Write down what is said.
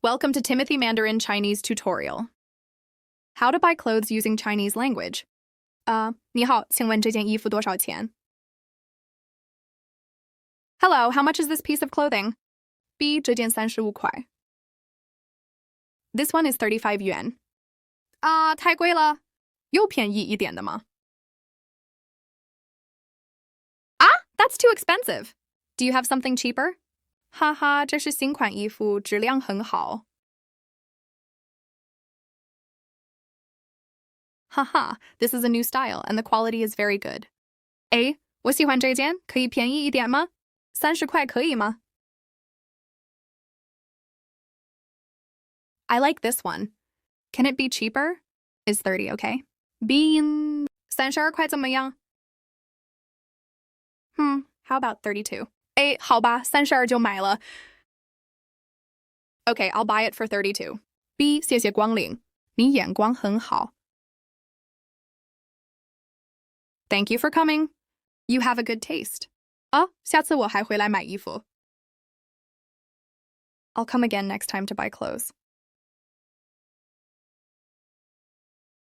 Welcome to Timothy Mandarin Chinese tutorial. How to buy clothes using Chinese language. 你好，请问这件衣服多少钱? Hello, how much is this piece of clothing? B 这件35块. This one is 35 yuan. 太贵了，有便宜一点的吗? That's too expensive. Do you have something cheaper? 哈哈，这是新款衣服，质量很好。Haha, this is a new style and the quality is very good. A, 我喜欢这件，可以便宜一点吗？30块可以吗？ I like this one. Can it be cheaper? Is 30 okay? B, 32块怎么样？ how about 32? A, 好吧，32就买了。Okay, I'll buy it for 32. B, 谢谢光临，你眼光很好。Thank you for coming. You have a good taste. 下次我还回来买衣服。I'll come again next time to buy clothes.